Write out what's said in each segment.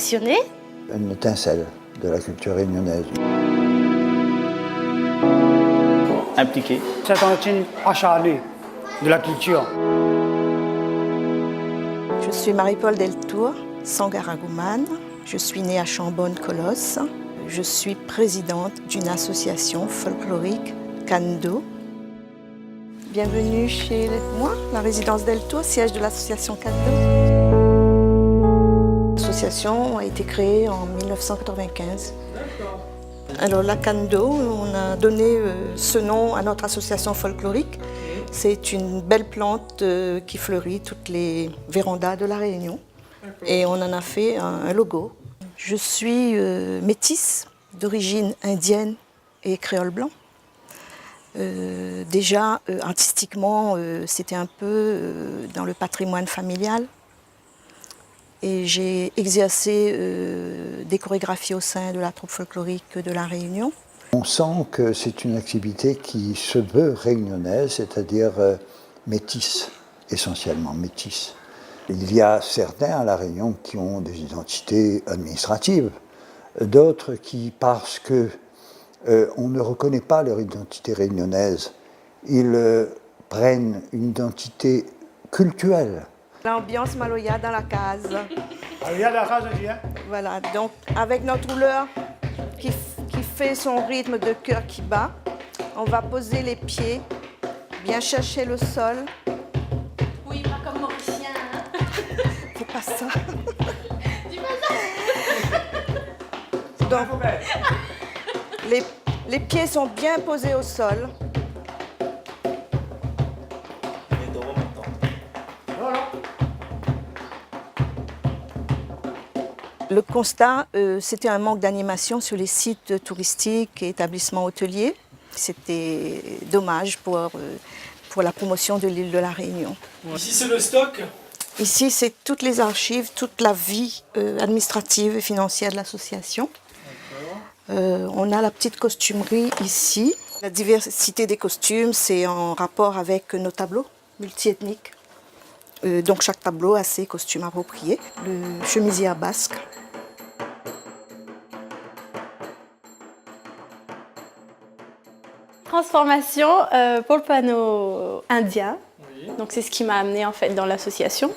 passionnée. Une étincelle de la culture réunionnaise. Impliqué. C'est un signe acharné de la culture. Je suis Marie-Paul Deltour, sangaragoumane. Je suis née à Chambonne-Colosse. Je suis présidente d'une association folklorique Kando. Bienvenue chez moi, la résidence Deltour, siège de l'association Kando. L'association a été créée en 1995. Alors la Kando, on a donné ce nom à notre association folklorique. C'est une belle plante qui fleurit toutes les vérandas de la Réunion. Et on en a fait un logo. Je suis métisse, d'origine indienne et créole blanc. Déjà, artistiquement, c'était un peu dans le patrimoine familial. Et j'ai exercé des chorégraphies au sein de la troupe folklorique de la Réunion. On sent que c'est une activité qui se veut réunionnaise, c'est-à-dire métisse, essentiellement métisse. Il y a certains à La Réunion qui ont des identités administratives, d'autres qui, parce que on ne reconnaît pas leur identité réunionnaise, ils prennent une identité culturelle. L'ambiance maloya dans la case. Maloya dans la case, on dit, hein? Voilà, donc avec notre rouleur qui fait son rythme de cœur qui bat, on va poser les pieds, bien chercher le sol. Oui, pas comme Mauricien. Hein. C'est pas ça. Dis pas ça. Donc, les pieds sont bien posés au sol. Le constat, c'était un manque d'animation sur les sites touristiques et établissements hôteliers. C'était dommage pour la promotion de l'île de la Réunion. Ici, c'est le stock. Ici, c'est toutes les archives, toute la vie administrative et financière de l'association. On a la petite costumerie ici. La diversité des costumes, c'est en rapport avec nos tableaux multiethniques. Donc chaque tableau a ses costumes appropriés. Le chemisier à basque. Transformation pour le panneau indien. Oui. Donc c'est ce qui m'a amenée en fait dans l'association.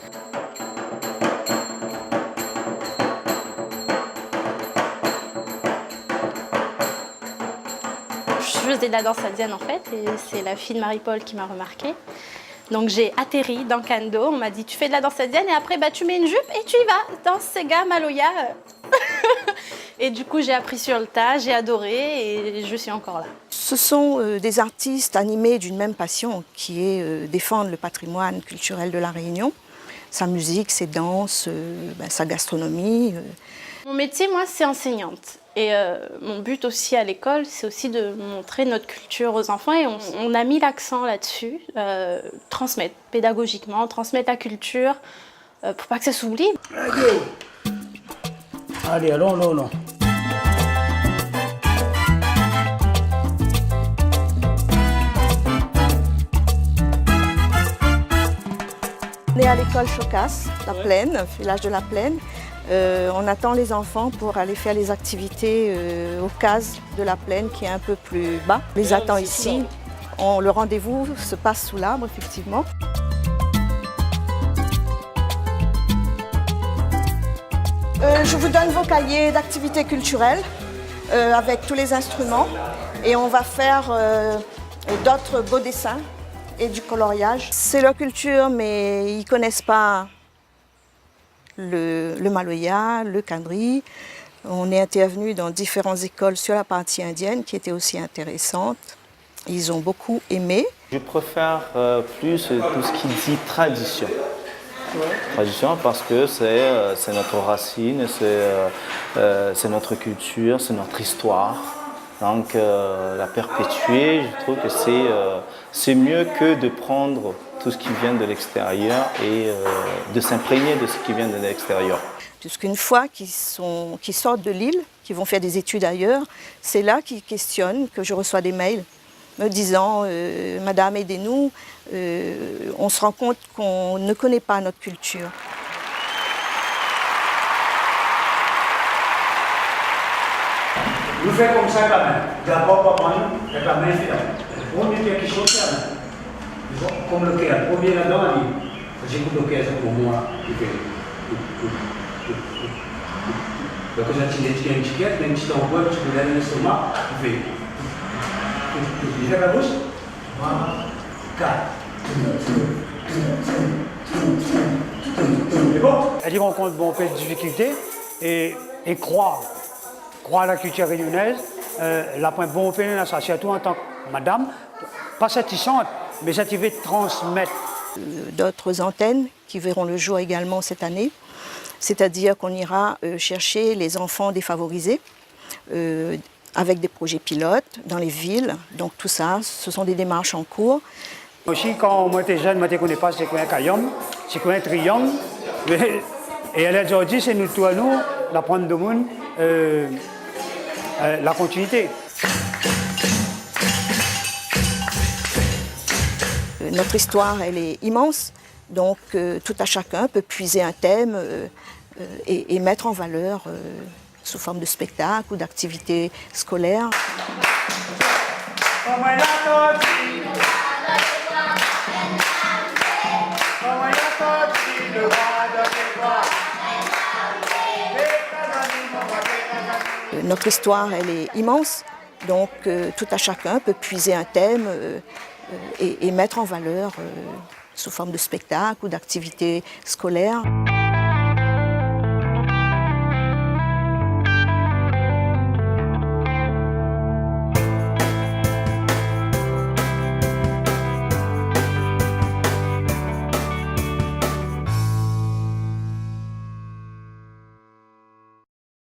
Je faisais de la danse indienne en fait et c'est la fille de Marie-Paul qui m'a remarquée. Donc j'ai atterri dans Kando, on m'a dit tu fais de la danse indienne et après tu mets une jupe et tu y vas, danse Sega, Maloya. Et du coup j'ai appris sur le tas, j'ai adoré et je suis encore là. Ce sont des artistes animés d'une même passion qui est défendre le patrimoine culturel de la Réunion, sa musique, ses danses, sa gastronomie. Mon métier moi c'est enseignante. Et mon but aussi à l'école, c'est aussi de montrer notre culture aux enfants et on a mis l'accent là-dessus, transmettre pédagogiquement, transmettre la culture pour pas que ça s'oublie. Allez, allons, allons. On est à l'école Chocas, la Plaine, village de la Plaine. On attend les enfants pour aller faire les activités au CAS de la Plaine qui est un peu plus bas. On les attend ici. Le rendez-vous se passe sous l'arbre, effectivement. Je vous donne vos cahiers d'activités culturelles avec tous les instruments et on va faire d'autres beaux dessins et du coloriage. C'est leur culture, mais ils ne connaissent pas le maloya, le kandri. On est intervenu dans différentes écoles sur la partie indienne qui étaient aussi intéressantes. Ils ont beaucoup aimé. Je préfère plus tout ce qui dit tradition. Tradition parce que c'est notre racine, c'est notre culture, c'est notre histoire. Donc la perpétuer, je trouve que c'est mieux que de prendre tout ce qui vient de l'extérieur et de s'imprégner de ce qui vient de l'extérieur. Puisqu'une fois qu'ils sortent de l'île, qu'ils vont faire des études ailleurs, c'est là qu'ils questionnent, que je reçois des mails me disant « Madame, aidez-nous, on se rend compte qu'on ne connaît pas notre culture ». Vous faites comme ça quand même. D'abord, papa, avec la main ferme. On dit quelque chose là. Comme le cœur. Premier là-dedans, on dit. J'écoute le cœur, c'est pour moi. Il fait. Donc, quand j'ai une étiquette, une petite enveloppe, tu peux donner l'estomac, il fait. Il fait la bouche. 4. C'est bon? Elle rencontre bon peu de difficultés et croit à la culture réunionnaise. La point bon peu dans ça, surtout en tant que madame, pas satisfaisante, mais ça veut transmettre. D'autres antennes qui verront le jour également cette année, c'est-à-dire qu'on ira chercher les enfants défavorisés avec des projets pilotes dans les villes. Donc tout ça, ce sont des démarches en cours. Aussi, quand moi j'étais jeune, moi je ne connais pas c'est quoi un caillum, c'est quoi un triangle. Et elle a déjà dit, c'est nous tous à nous d'apprendre de monde la continuité. Notre histoire, elle est immense, donc tout à chacun peut puiser un thème et mettre en valeur sous forme de spectacle ou d'activité scolaire. Notre histoire, elle est immense, donc tout à chacun peut puiser un thème et mettre en valeur sous forme de spectacle ou d'activité scolaire.